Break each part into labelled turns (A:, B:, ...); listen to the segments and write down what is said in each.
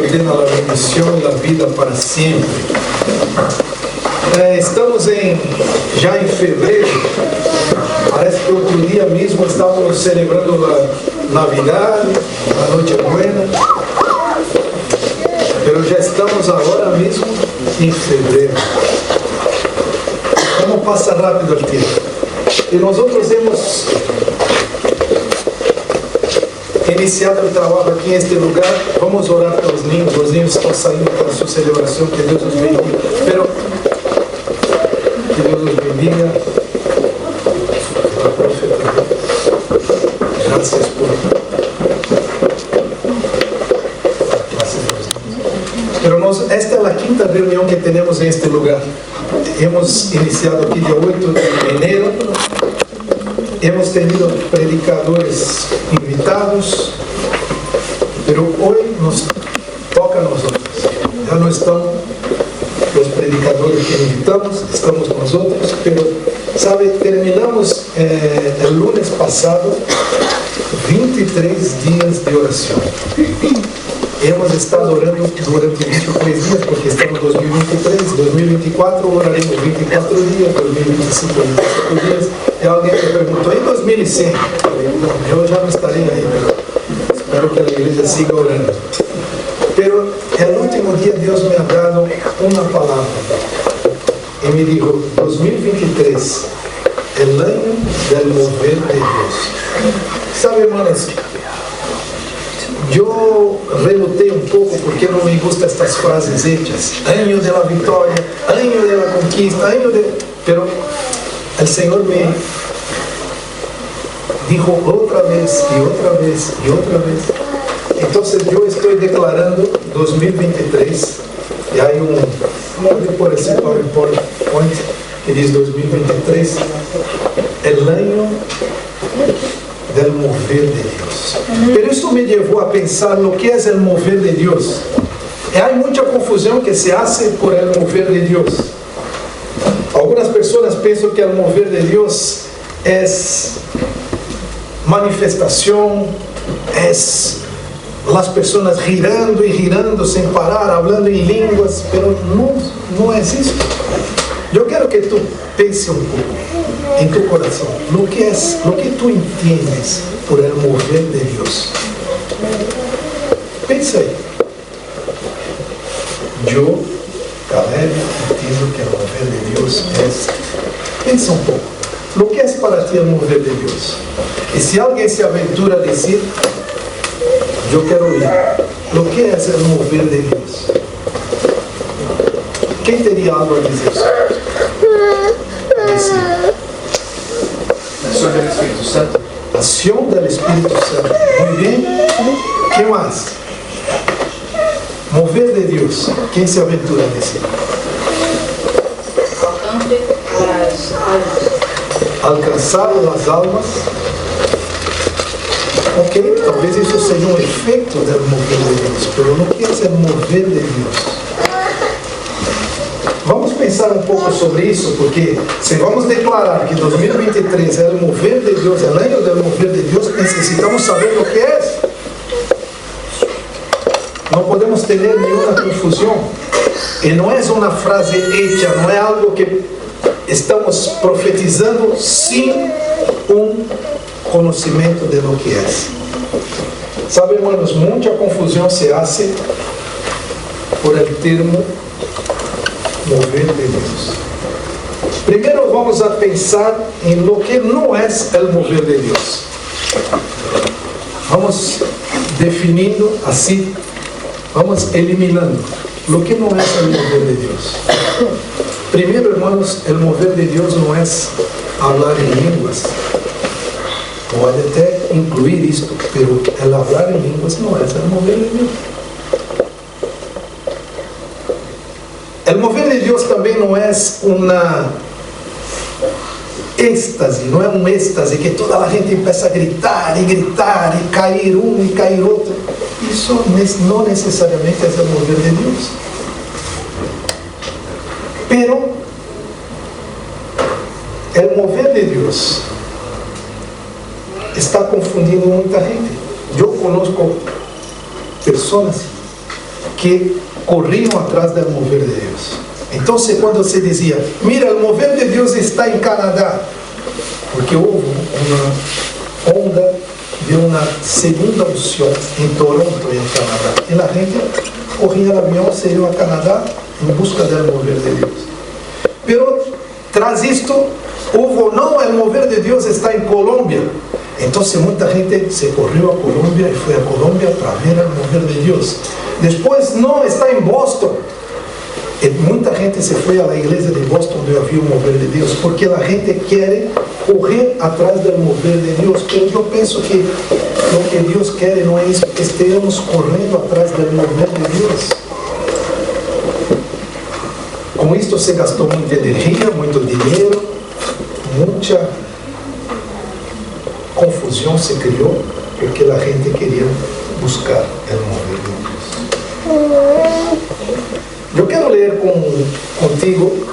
A: ordena la bendición y la vida para siempre. Estamos já em fevereiro. Parece que outro dia mesmo estávamos celebrando a Navidad, a Noche Buena. Pero já estamos agora mesmo em fevereiro. Como passa rápido o tempo. E nós hemos iniciado o trabalho aqui neste lugar. Vamos orar pelos niños. Os niños estão saindo para sua celebração. Que Deus os bendiga. Pero que Deus os bendiga. Graças por. Pero esta é a quinta reunião que temos neste lugar. Hemos iniciado aqui dia 8 de enero. Hemos tenido predicadores invitados, pero hoy nos toca a nosotros. Ya no están los predicadores que invitamos, estamos nosotros, pero, sabe, terminamos el lunes pasado 23 días de oración. Hemos estado orando durante 23 días porque estamos en 2023, 2024 oraremos 24 días, 2025 25 días. E alguém me perguntou, em 2100? Eu já não estarei aí, pero espero que a igreja siga orando. Pero el último dia Deus me ha dado uma palavra e me dijo, 2023, el año del mover de Deus. Sabe, hermanos, eu relutei um pouco porque não me gustam estas frases hechas. Año de la vitória, año de la conquista, año de... Pero el Señor me dijo otra vez y otra vez y otra vez. Entonces yo estoy declarando 2023. Y hay no voy por ese PowerPoint que dice 2023, el año del mover de Dios. Pero esto me llevó a pensar lo que es el mover de Dios. Y hay mucha confusión que se hace por el mover de Dios. Algumas pessoas pensam que o mover de Deus é manifestação, é as pessoas girando e girando sem parar, falando em línguas, mas não é isso. Eu quero que tu pense um pouco em tu coração, o que tu entendes por el mover de Deus. Pensa aí. Eu, Caleb, entendo que o mover de Deus é... Pensa um pouco. O que é para ti o mover de Deus? E se alguém se aventura a dizer, eu quero ir. O que é o mover de Deus? Quem teria algo a dizer sobre isso?
B: Ação do Espírito Santo.
A: Ação do Espírito Santo. Muito bem. Quem mais? Mover de Deus. Quem se aventura a dizer? Alcançar as almas. Ok, talvez isso seja um efeito do mover de Deus, mas não quer ser mover de Deus. Vamos pensar um pouco sobre isso, porque se vamos declarar que 2023 é o mover de Deus, é o ano do mover de Deus, necessitamos saber o que é. Não podemos ter nenhuma confusão. E não é uma frase hecha, não é algo que estamos profetizando sem conhecimento de lo que é. Sabe, hermanos, muita confusão se hace por el termo mover de Deus. Primeiro vamos a pensar em lo que não é el mover de Deus. Vamos definindo assim, vamos eliminando lo que não é el mover de Deus. Primeiro, hermanos, el mover de Deus não é falar em línguas. Pode até incluir isto, mas el falar em línguas não é el mover de Deus. El mover de Deus também não é uma êxtase, não é um êxtase que toda a gente começa a gritar, e cair um e cair outro. Isso não necessariamente é o mover de Deus. Pero el mover de Deus está confundindo muita gente. Eu conosco pessoas que corriam atrás do mover de Deus. Então, quando se dizia, mira, o mover de Deus está em Canadá, porque houve uma onda de uma segunda unção em Toronto, em Canadá, e a gente corria no avião, se ia a Canadá em busca do mover de Deus. Pero, tras isto, houve não, o mover de Deus está em Colômbia. Então, muita gente se correu a Colômbia e foi a Colômbia para ver o mover de Deus. Depois, não, está em Boston. E muita gente se foi à igreja de Boston onde havia o mover de Deus, porque a gente quer correr atrás do mover de Deus. Mas eu penso que o que Deus quer não é isso, que estejamos correndo atrás do mover de Deus. Com isto se gastou muita energia, muito dinheiro, muita confusão se criou, porque a gente queria buscar o mover de Deus. Eu quero ler contigo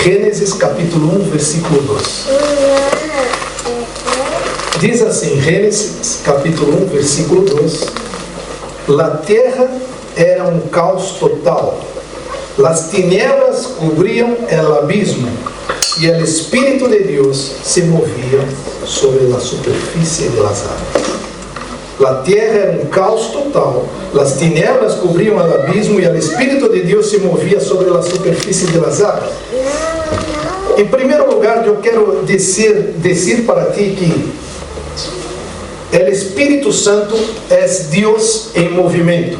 A: Gênesis capítulo 1, versículo 2. Diz assim, Gênesis capítulo 1, versículo 2: La terra era um caos total, las tinieblas cobriam el abismo, e o Espírito de Deus se movia sobre a superfície de las águas. La tierra era um caos total, las tinieblas cobriam el abismo, e o Espírito de Deus se movia sobre a superfície de las águas. Em primeiro lugar, eu quero dizer para ti que o Espírito Santo é Deus em movimento.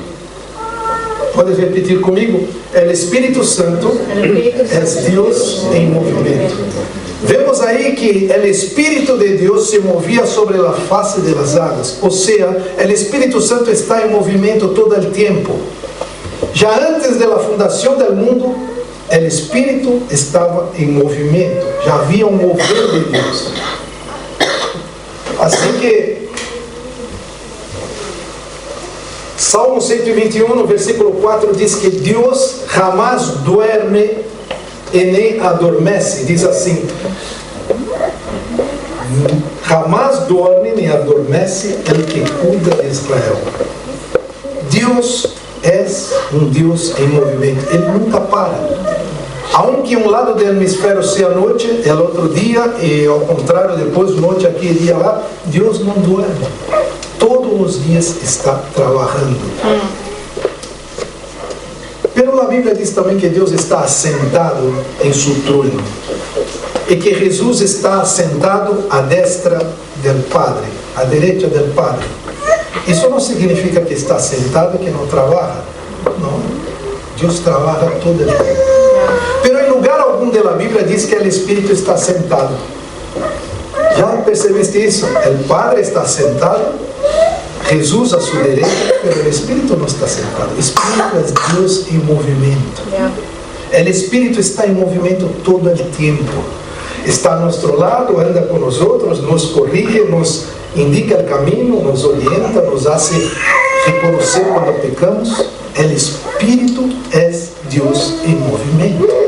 A: Pode repetir comigo? O Espírito Santo é Deus em movimento. Vemos aí que o Espírito de Deus se movia sobre a face das águas. Ou seja, o Espírito Santo está em movimento todo o tempo. Já antes da fundação do mundo, o Espírito estava em movimento. Já havia um mover de Deus. Assim que Salmo 121, no versículo 4, diz que Deus jamais duerme e nem adormece. Diz assim: jamais dorme nem adormece el que cuida de Israel. Deus é um Deus em movimento. Ele nunca para. Aunque um lado do hemisfério seja noite, o outro dia, e ao contrário, depois noite aqui e dia lá, Deus não duerme. Todos os dias está trabalhando. Pero a Bíblia diz também que Deus está assentado em seu trono e que Jesus está assentado à destra do Padre, à direita do Padre. Isso não significa que está sentado e que não trabalha. Não. Deus trabalha todo o tempo. Pero em lugar algum da Bíblia diz que o Espírito está sentado. Já percebeste isso? O Padre está sentado, Jesus à sua direita, mas o Espírito não está sentado. O Espírito é Deus em movimento. O Espírito está em movimento todo o tempo. Está a nosso lado, anda com nós outros, nos corrige, nos indica o caminho, nos orienta, nos faz reconhecer quando pecamos. O Espírito é Deus em movimento.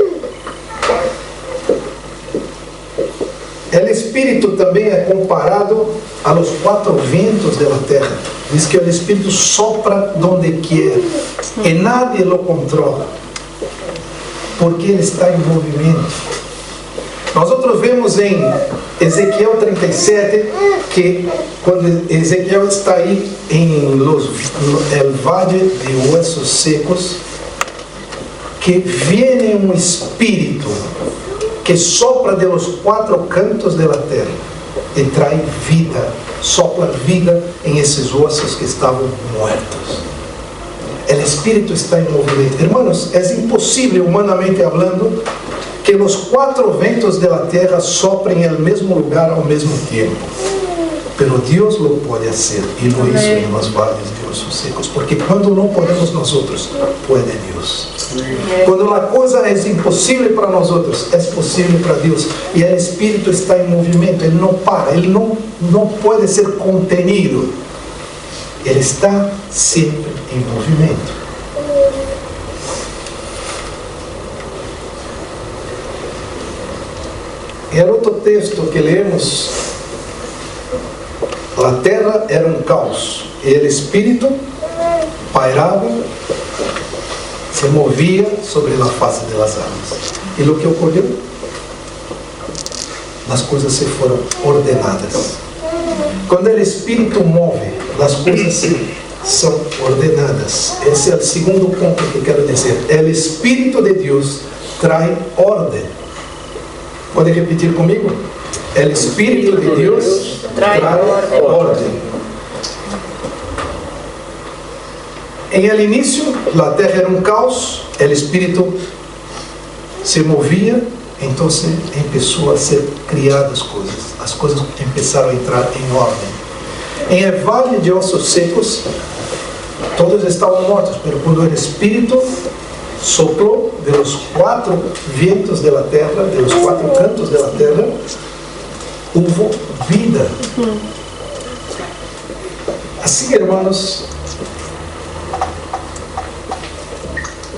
A: O Espírito também é comparado aos quatro ventos da terra. Diz que o Espírito sopra donde quer e nadie lo controla, porque ele está em movimento. Nós vemos em Ezequiel 37 que quando Ezequiel está aí em el valle de huesos secos, que viene um Espírito que sopra de los quatro cantos da terra e traz vida, sopra vida em esses ossos que estavam mortos. O Espírito está em movimento. Hermanos, é impossível, humanamente falando, que os quatro ventos da terra soprem no mesmo lugar ao mesmo tempo. Pero Deus lo pode fazer, e lo hizo em los valles de ossos secos, porque quando não podemos nós outros, pode Deus. Quando a coisa é impossível para nós outros, é possível para Deus. E o Espírito está em movimento, ele não para, ele não pode ser contenido. Ele está sempre em movimento. E o outro texto que lemos, a terra era um caos, e o Espírito pairaba, se movía sobre la faz de las aguas. ¿Y lo que ocurrió? Las cosas se fueron ordenadas. Cuando el Espíritu mueve, las cosas son ordenadas. Ese es el segundo punto que quiero decir. El Espíritu de Dios trae orden. ¿Puede repetir conmigo? El Espíritu de Dios trae orden. En el inicio, la tierra era un caos, el Espíritu se movía, entonces empezó a ser criadas cosas. Las cosas empezaron a entrar en orden. En el valle de ossos secos, todos estaban muertos, pero cuando el Espíritu sopló de los 4 vientos de la tierra, de los 4 cantos de la tierra, hubo vida. Así, hermanos,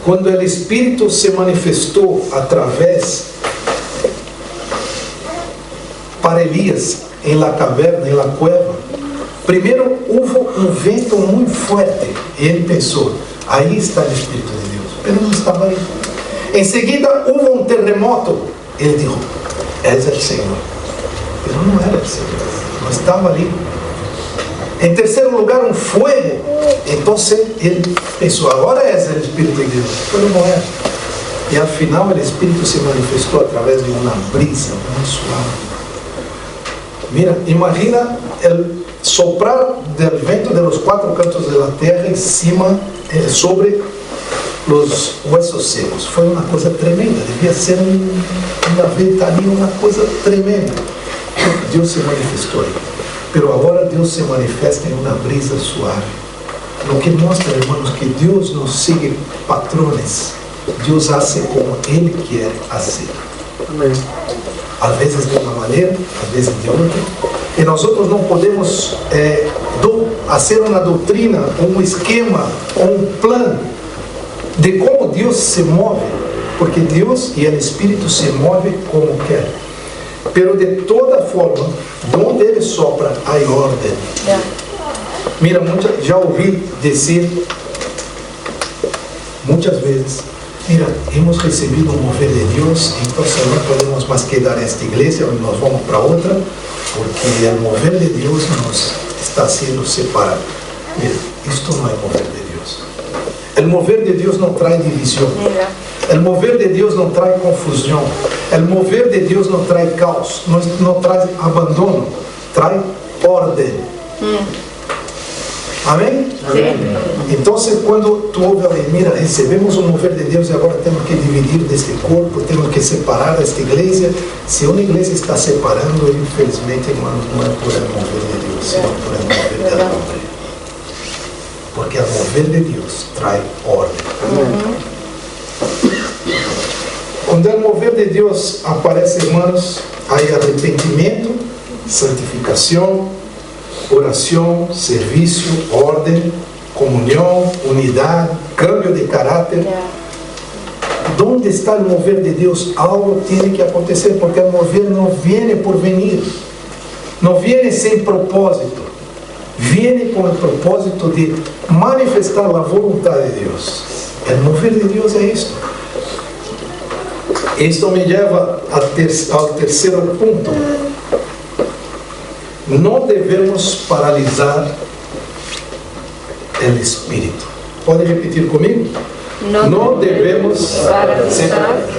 A: cuando el Espíritu se manifestó a través para Elías en la caverna, en la cueva, primero hubo un viento muy fuerte y él pensó, ahí está el Espíritu de Dios, pero no estaba ahí. Enseguida hubo un terremoto, él dijo, es el Señor, pero no era el Señor, no estaba ali. En tercer lugar, un fuego. Entonces él pensó, ahora es el Espíritu de Dios, pero no era. Y al final el Espíritu se manifestó a través de una brisa muy suave. Mira, imagina el soprar del viento de los 4 cantos de la tierra encima, sobre los huesos secos. Fue una cosa tremenda, debía ser una ventania, una cosa tremenda. Dios se manifestó ahí. Pero ahora Dios se manifiesta en una brisa suave. Lo que muestra, hermanos, que Dios no sigue patrones. Dios hace como Él quiere hacer. Amén. A veces de una manera, a veces de otra. Y nosotros no podemos hacer una doctrina, un esquema, un plan de cómo Dios se mueve. Porque Dios y el Espíritu se mueven como quieren. Pero de toda forma, donde Ele sopra, hay orden. Mira, já ouvi dizer muitas vezes, mira, hemos recebido un mover de Dios, entonces no podemos más quedar en esta iglesia, hoy nos vamos para otra, porque el mover de Dios nos está haciendo separar. Mira, esto no es mover de Dios. El mover de Dios no trae división. El mover de Dios no trae confusión. El mover de Dios no trae caos, no trae abandono, trae orden. Amém?
B: Sim.
A: Então, quando tu ouve alguém, mira, recebemos o mover de Deus e agora temos que dividir deste corpo, temos que separar esta igreja. Se uma igreja está separando, infelizmente, irmãos, não é por el mover de Deus, sino por el mover del hombre. Porque o mover de Deus traz ordem. Quando o mover de Deus aparece, irmãos, há arrependimento, santificação, oração, serviço, ordem, comunhão, unidade, cambio de caráter. Onde está o mover de Deus? Algo tem que acontecer, porque o mover não vem por venir, não vem sem propósito, vem com o propósito de manifestar a vontade de Deus. O mover de Deus é isto. Isto me leva ao terceiro ponto. Não devemos paralisar o Espírito. Pode repetir comigo? Não devemos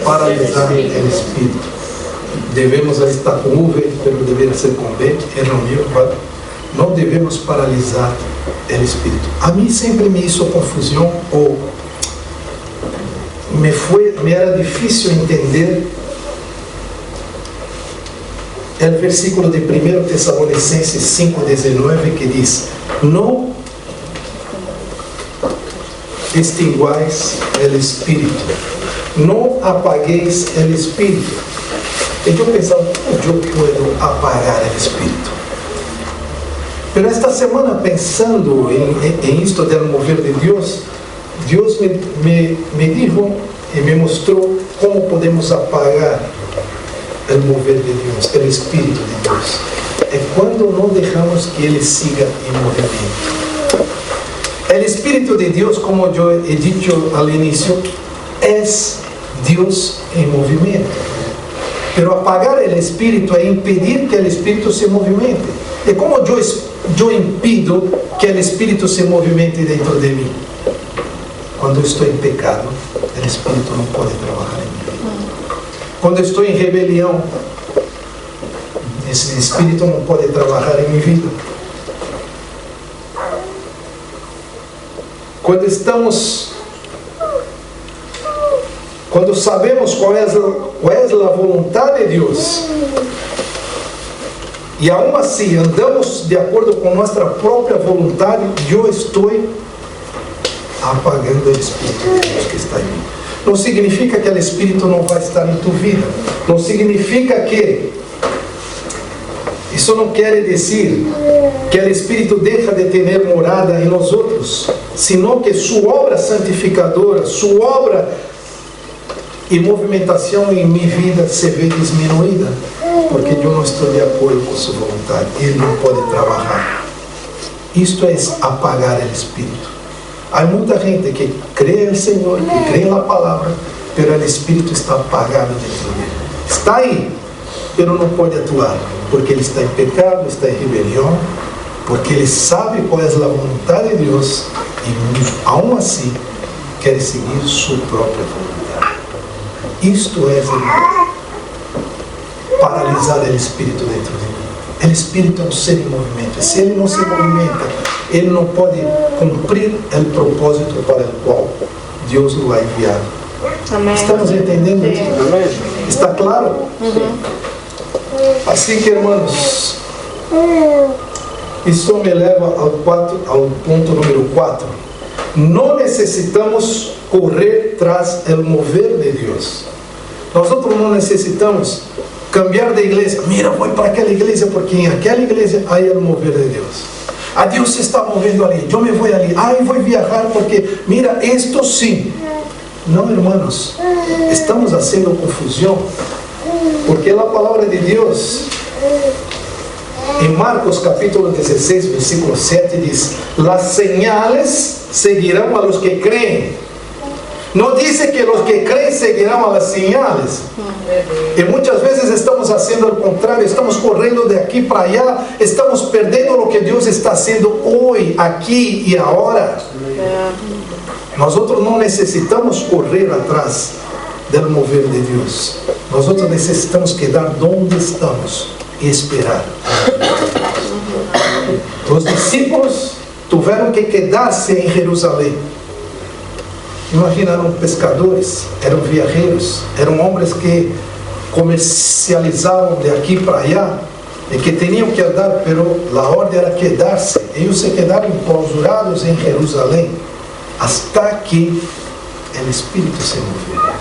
A: paralisar o Espírito. Devemos estar com U, mas deveria ser com B, é no meu, vale? Não devemos paralisar o Espírito. A mim sempre me hizo confusão, ou me era difícil entender o versículo de 1 Tessalonicenses 5:19 que diz: não extinguais o Espírito, não apagueis o Espírito. E eu pensava, como eu puedo apagar o Espírito? Pero esta semana, pensando em isto del mover de Deus, Deus me dijo e me mostrou como podemos apagar o mover de Deus, o Espírito de Deus. É quando não deixamos que Ele siga em movimento. El Espíritu de Dios, como yo he dicho al inicio, es Dios en movimiento. Pero apagar el Espíritu es impedir que el Espíritu se movimente. ¿Y cómo yo impido que el Espíritu se movimente dentro de mí? Cuando estoy en pecado, el Espíritu no puede trabajar en mí. Cuando estoy en rebelión, ese Espíritu no puede trabajar en mi vida. Cuando sabemos cuál es la voluntad de Dios, y aún así andamos de acuerdo con nuestra propia voluntad, yo estoy apagando el Espíritu de Dios que está en mí. No significa que el Espíritu no va a estar en tu vida. No significa que... Isso não quer dizer que o Espírito deixa de ter morada em nós outros, senão que sua obra santificadora, sua obra e movimentação em minha vida se vê diminuída, porque eu não estou de acordo com sua vontade. Ele não pode trabalhar. Isto é apagar o Espírito. Há muita gente que crê no Senhor, que crê na palavra, mas o Espírito está apagado dentro dele. Está aí, mas não pode atuar, porque ele está em pecado, está em rebelião, porque ele sabe qual é a vontade de Deus e, aún assim, quer seguir sua própria vontade. Isto é paralisar o Espírito dentro de mim. O Espírito é um ser em movimento. Se ele não se movimenta, ele não pode cumprir o propósito para o qual Deus o ha enviado. Amém. Estamos entendendo? Amém. Está claro? Assim que, irmãos, isso me leva ao ponto número 4. Não necessitamos correr tras o mover de Deus. Nós não necessitamos cambiar de igreja. Mira, vou para aquela igreja porque em aquela igreja há o mover de Deus. A Deus se está movendo ali, eu me vou ali. Ai, vou viajar porque, mira, isto sim. Não, irmãos, estamos fazendo confusão. Porque a palavra de Deus, em Marcos capítulo 16, versículo 7, diz: las señales seguirão a los que creem. Não diz que os que creem seguirão a las señales. E muitas vezes estamos fazendo o contrário, estamos correndo de aqui para allá, estamos perdendo o que Deus está fazendo hoje, aqui e agora. Nós não necessitamos correr atrás do mover de Deus. Nós necessitamos quedar onde estamos e esperar. Os discípulos tiveram que quedar-se em Jerusalém. Imagina, eram pescadores, eram viajeros, eram homens que comercializavam de aqui para allá e que tinham que andar, mas a ordem era quedar-se. Eles se quedaram enclausurados em Jerusalém hasta que o Espírito se moveu.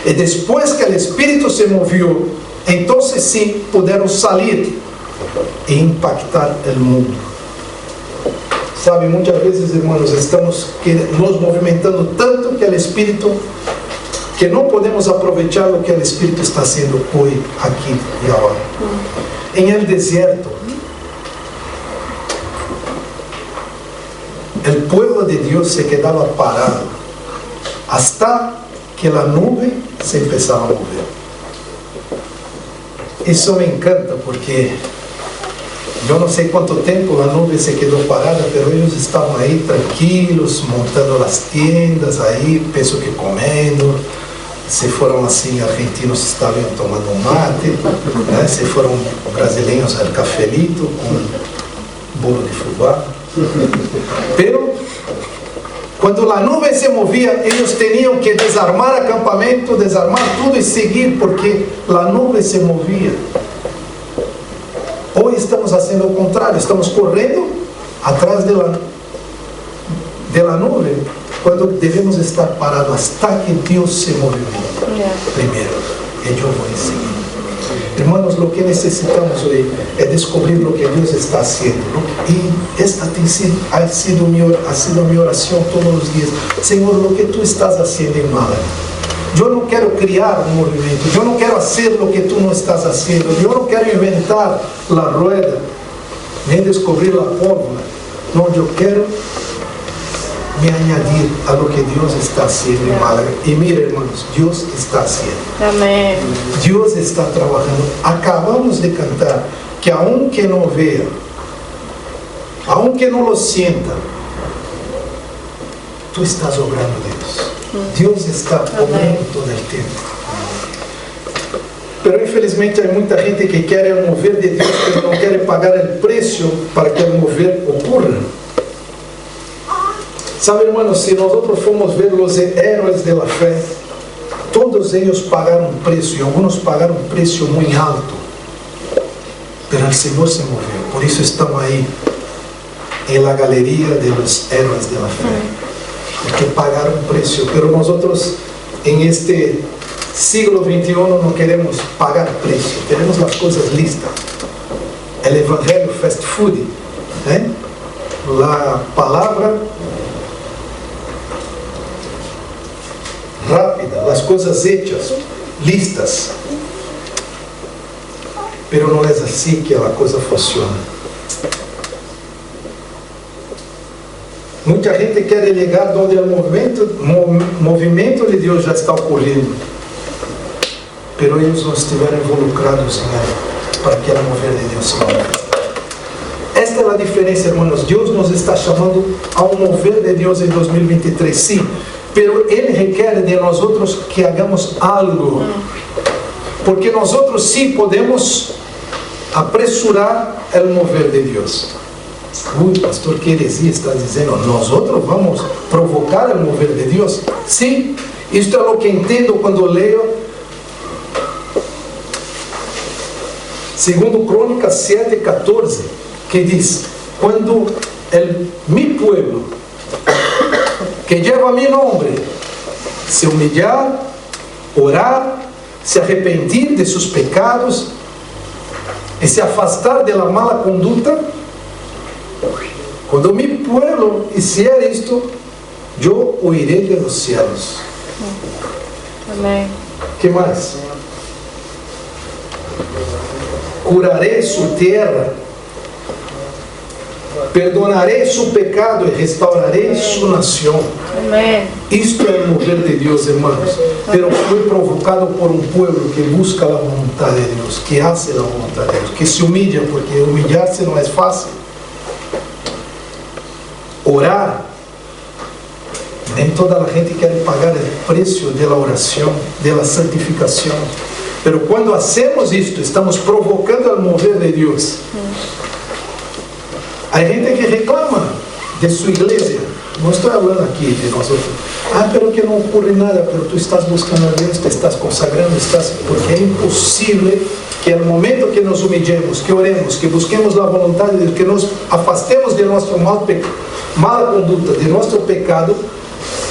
A: E depois que o Espírito se moveu, então sim puderam sair e impactar o mundo. Sabe, muitas vezes, irmãos, estamos nos movimentando tanto que o Espírito, que não podemos aproveitar o que o Espírito está sendo hoje, aqui e agora. Em el deserto, o povo de Deus se quedava parado hasta que a nuvem se empezava a mover. Isso me encanta porque eu não sei quanto tempo a nuvem se quedou parada, mas eles estavam aí tranquilos, montando as tendas aí, penso que comendo. Se foram assim, argentinos estavam tomando mate, né? Se foram brasileiros, era cafelito com bolo de fubá. Pero quando a nuvem se movia, eles tinham que desarmar acampamento, desarmar tudo e seguir, porque a nuvem se movia. Hoje estamos fazendo o contrário, estamos correndo atrás da nuvem, quando devemos estar parados até que Deus se movimenta primeiro, e eu vou em seguida. Irmãos, o que necessitamos hoje é descobrir o que Deus está fazendo. E esta ha sido minha oração todos os dias. Senhor, o que Tu estás fazendo em Málaga? Eu não quero criar um movimento, eu não quero fazer o que Tu não estás fazendo, eu não quero inventar a rueda, nem descobrir a pólvora. Não, eu quero me añadir a lo que Dios está haciendo en Málaga. Y mira, hermanos, Dios está haciendo.
B: Amém.
A: Dios está trabajando. Acabamos de cantar que aunque no vea, aunque no lo sienta, tú estás obrando, Dios. Dios está obrando todo el tiempo. Pero infelizmente hay mucha gente que quiere el mover de Dios, pero no quiere pagar el precio para que el mover ocurra. Sabe, hermanos, si nosotros formos ver los héroes de la fe, todos ellos pagaron un precio, y algunos pagaron un precio muy alto. Pero el Señor se movió. Por eso estamos ahí, en la galería de los héroes de la fe. Porque pagaron un precio. Pero nosotros, en este siglo XXI, no queremos pagar precio. Tenemos las cosas listas. El evangelio fast food. La palabra rápida, las cosas hechas, listas. Pero não é assim que a coisa funciona. Muita gente quer llegar onde o movimento de Deus já está ocorrendo, pero eles não estiveram involucrados em ela, para que o mover de Deus se manifeste. Esta é a diferença, irmãos. Deus nos está chamando a um mover de Deus em 2023, sim, pero Ele requer de nós outros que hagamos algo, porque nós outros sim podemos apressurar o mover de Deus. Pastor, que heresia está dizendo? Nós outros vamos provocar o mover de Deus? Sim, isto é o que entendo quando leio 2 Crônicas 7:14, que diz: quando mi pueblo, que lleva mi nombre, se humilhar, orar, se arrepentir de seus pecados e se afastar de la mala conduta, quando mi pueblo hiciera isto, eu oiré de los cielos.
B: Amém.
A: Que mais? Curaré su tierra, perdonaré su pecado e restauraré su nación.
B: Amém.
A: Isto é o mover de Deus, irmãos. Pero foi provocado por um pueblo que busca a vontade de Deus, que hace a vontade de Deus, que se humilha, porque humilhar-se não é fácil. Orar. Nem toda a gente quer pagar o preço da oração, da santificação. Pero quando hacemos isto, estamos provocando o mover de Deus. Há gente que reclama de sua igreja. Não estou falando aqui de nós outros. Pero que não ocorre nada, pero tu estás buscando a Deus, te estás consagrando, porque é impossível que no momento que nos humilhemos, que oremos, que busquemos a vontade de Deus, que nos afastemos de nossa mala conduta, de nosso pecado,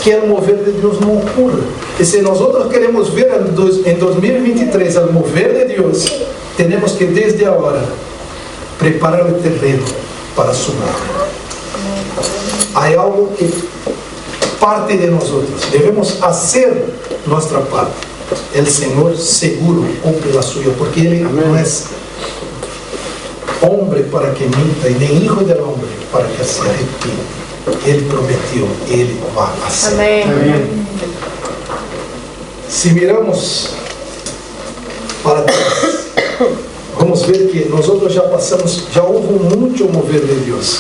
A: que o mover de Deus não ocorra. E se nós outros queremos ver em 2023 o mover de Deus, temos que desde agora preparar o terreno para su obra. Há algo que parte de nós outros. Devemos fazer nossa parte. O Senhor seguro cumpre a sua, porque Ele não é homem para que minta, e nem hijo del hombre para que se arrependa. Ele prometeu, Ele vai fazer.
B: Amém.
A: Se miramos para trás, vamos ver que nós outros já passamos, já houve muito mover de Deus.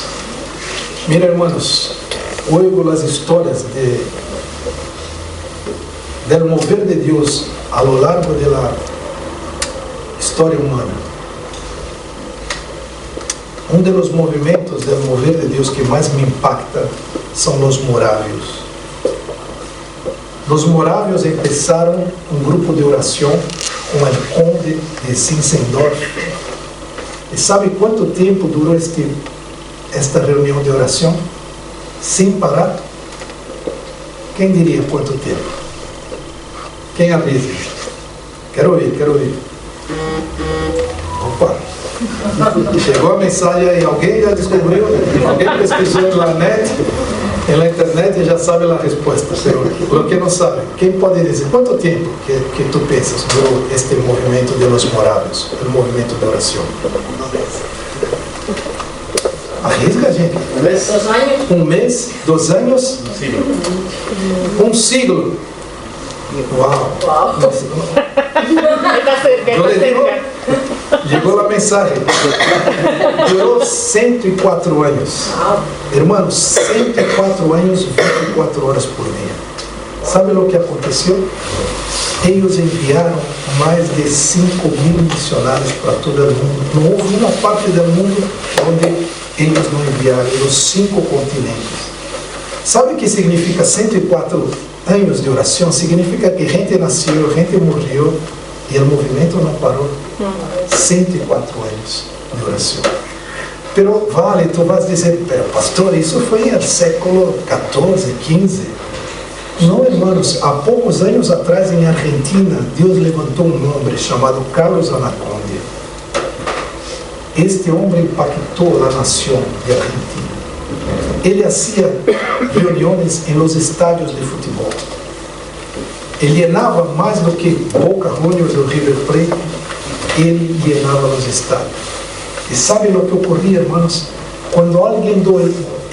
A: Mira, hermanos, oigo as histórias del mover de Deus a lo largo de la história humana. Um dos movimentos del mover de Deus que mais me impacta são os morávios. Os morávios começaram um grupo de oração com o conde de Zinzendorf. E sabe quanto tempo durou esta reunião de oração? Sem parar? Quem diria quanto tempo? Quem avisa? Quero ouvir. Opa! Chegou a mensagem aí, alguém já descobriu? Alguém pesquisou na net? Na internet já sabe a resposta. O que não sabe? Quem pode dizer? Quanto tempo que tu pensas durou este movimento de los moráveis? O movimento de oração? Arriesga, gente.
C: 2 años.
A: Um mês, 2 anos, um siglo. Uau!
B: Está cerca,
A: Yo
B: está
A: le digo,
B: cerca.
A: llegó la mensaje. Duró 104 años. Hermanos, 104 años, 24 horas por día. ¿Sabe lo que aconteció? Ellos enviaron mais de 5.000 missionários para todo o mundo. Não houve uma parte do mundo onde eles não enviaram, nos 5 continentes. Sabe o que significa 104 anos de oração? Significa que gente nasceu, gente morreu e o movimento não parou. 104 anos de oração. Pero vale, tu vas dizer, pero pastor, isso foi no século 14, 15. Não, irmãos, há poucos anos atrás em Argentina, Deus levantou um homem chamado Carlos Anacondia. Este homem impactou a nação de Argentina. Ele fazia reuniões em los estádios de futebol. Ele llenava mais do que Boca Juniors do River Plate, ele llenava os estádios. E sabe o que ocorria, irmãos? Quando alguém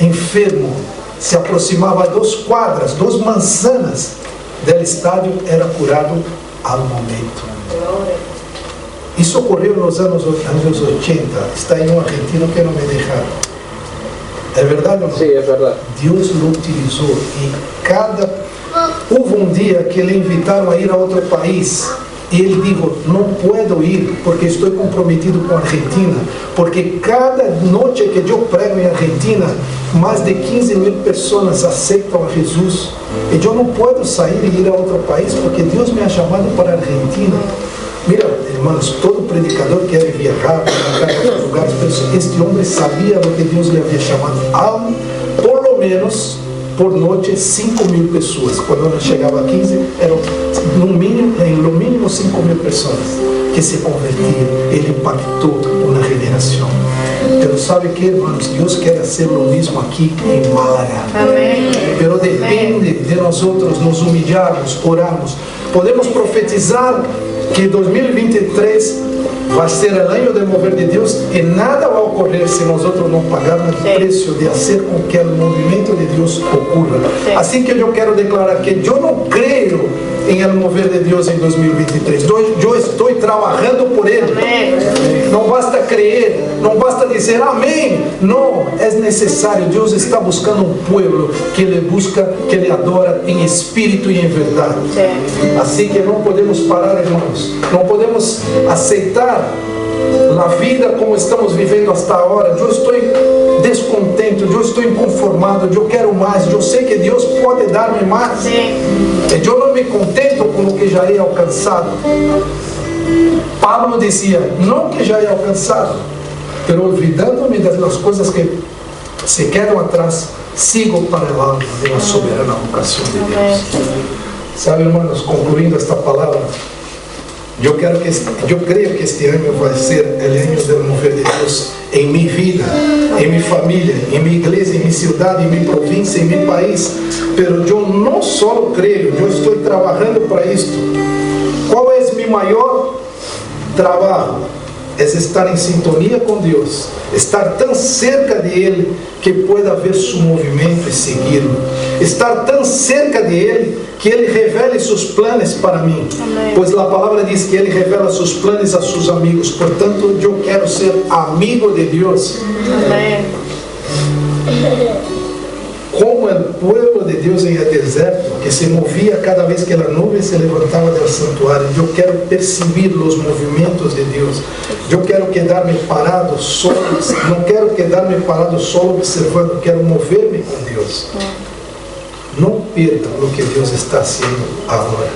A: enfermo se aproximava a 2 quadras, 2 manzanas do estádio, era curado ao momento. Isso ocorreu nos anos 80. Está em um argentino que não me deixaram. É verdade ou não?
D: Sí, es verdad.
A: Deus o utilizou e houve um dia que lhe invitaram a ir a outro país e ele disse, não puedo ir porque estou comprometido com a Argentina, porque cada noite que eu prego em Argentina, mais de 15.000 pessoas aceitam a Jesus e eu não posso sair e ir a outro país porque Deus me ha chamado para a Argentina. Mira, irmãos, todo predicador quer viajar para outros lugares, mas este homem sabia o que Deus lhe havia chamado. Por lo menos, por noite, 5.000 pessoas. Quando não chegava a 15, eram no mínimo 5.000 pessoas que se convertiam. Ele impactou uma geração. Pero sabe que, irmãos, Deus quer fazer o mesmo aqui em Málaga.
B: Amém.
A: Pero depende de nós outros nos humilharmos, orarmos. Podemos profetizar que 2023 vai ser o ano do mover de Deus e nada vai ocorrer se nós outros não pagarmos o preço de fazer com que o movimento de Deus ocorra. Assim que eu quero declarar que eu não creio em el mover de Deus em 2023. Eu estou trabalhando por ele. Não basta crer, não basta dizer amém. Não, é necessário. Deus está buscando um povo que ele busca, que ele adora em espírito e em verdade. Assim que não podemos parar, irmãos. Não podemos aceitar a vida como estamos vivendo hasta agora. Eu estou descontente, eu estou inconformado, eu quero mais, eu sei que Deus pode dar-me mais. Eu não me contento com o que já é alcançado. Pablo dizia, não que já é alcançado, mas olvidando-me das coisas que se quedam atrás, sigo para o alvo de uma soberana vocação de Deus. Sabe, irmãos, concluindo esta palavra, eu creio que este ano vai ser o ano do mover de Deus em minha vida, em minha família, em minha igreja, em minha cidade, em minha província, em meu país. Mas eu não só creio, eu estou trabalhando para isto. Qual é o meu maior trabalho? É estar em sintonia com Deus, estar tão cerca de Ele que pueda ver seu movimento e segui-lo, estar tão cerca de Ele que Ele revele seus planos para mim. Amém. Pois a palavra diz que Ele revela seus planos a seus amigos. Portanto, eu quero ser amigo de Deus.
B: Amém.
A: Como o povo de Deus em el deserto, que se movia cada vez que a nuvem se levantava do santuário. Eu quero perceber os movimentos de Deus. Eu quero quedar-me parado só, não quero quedar-me parado só observando, quero mover-me com Deus. Não perda o que Deus está fazendo agora.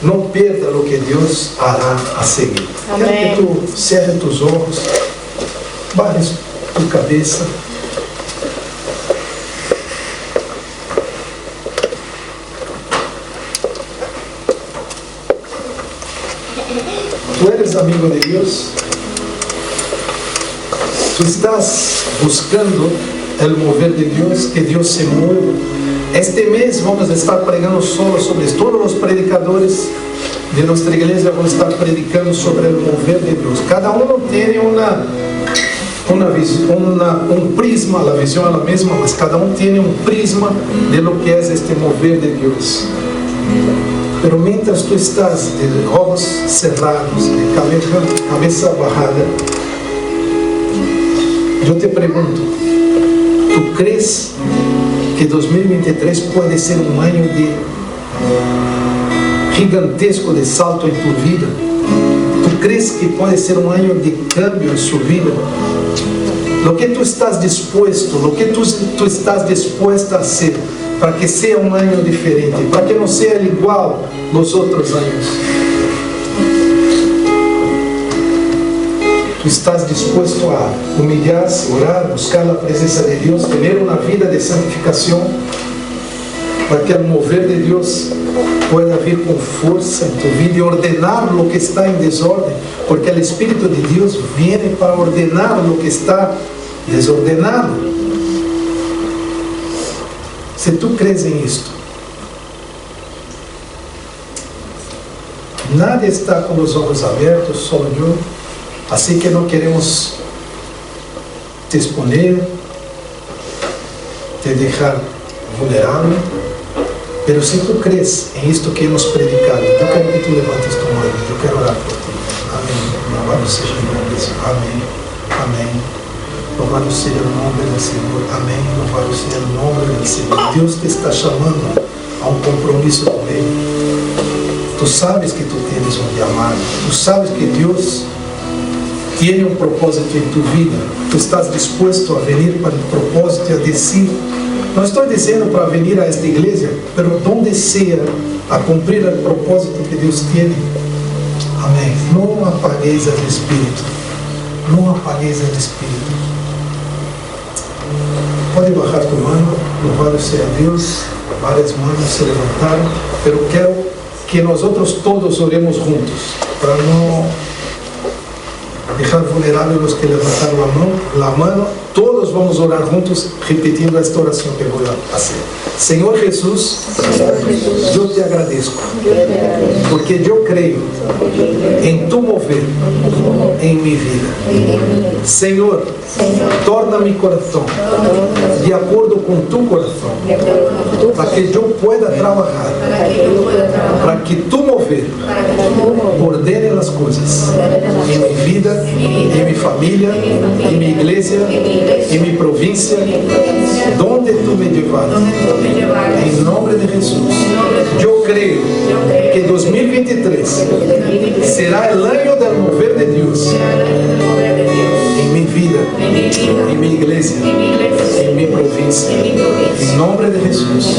A: Não perda o que Deus hará a seguir. Amém. Quero que tu cerre tus olhos, bares tua cabeça. Tu eres amigo de Deus? Tu estás buscando o mover de Deus, que Deus se move? Este mês vamos estar pregando solo sobre isso. Todos os predicadores de nossa igreja vão estar predicando sobre o mover de Deus. Cada um tem un prisma, la visión es la misma, mas cada uno tiene un prisma de lo que es este mover de Dios. Pero mientras tú estás de ojos cerrados, de cabeza bajada, yo te pregunto, ¿tú crees que 2023 puede ser un año de gigantesco de salto en tu vida? ¿Tú crees que puede ser un año de cambio en su vida? Lo que tú estás dispuesto, lo que tú estás dispuesta a hacer para que sea un año diferente, para que no sea igual los otros años. Tú estás dispuesto a humillarse, orar, buscar la presencia de Dios, tener una vida de santificación, para que el mover de Dios pueda vir con fuerza en tu vida y ordenar lo que está en desorden, porque el Espíritu de Dios viene para ordenar lo que está desordenado. Si tú crees en esto, nadie está con los ojos abiertos, solo yo, así que no queremos te exponer, te dejar vulnerable. Pero si tú crees en esto que hemos predicado, yo quiero que tú levantes tu mano, yo quiero orar por ti. Amén. Louvado seja o nome do Senhor. Amém. Amém. Louvado seja o nome do Senhor. Amém. Louvado seja o nome do Senhor. Deus te está chamando a um compromisso com Ele. Tu sabes que tu tens um chamado. Tu sabes que Deus tem um propósito em tu vida. Tu estás disposto a vir para o propósito e a dizer. Não estou dizendo para vir a esta igreja, mas onde sea a cumprir o propósito que Deus tem. Amém. Não apagueis o Espírito. Não apagueis o Espírito. Pode baixar tu mano. Louvado seja Deus. Várias manos se levantaram. Mas quero que nós todos oremos juntos, para não deixar vulneráveis os que levantaram a mano. Todos vamos orar juntos, repetindo esta oração que vou fazer. Senhor Jesus, eu te agradeço, porque eu creio em tu mover em minha vida. Senhor, torna mi coração de acordo com tu coração, para que eu pueda trabalhar, para que tu mover ordene as coisas em minha vida, em minha família, em minha igreja, em minha província, donde tu me llevares. Em nome de Jesus, eu creio que 2023 será o ano do mover de Deus em minha vida, em minha igreja, em minha província. Em nome de Jesus.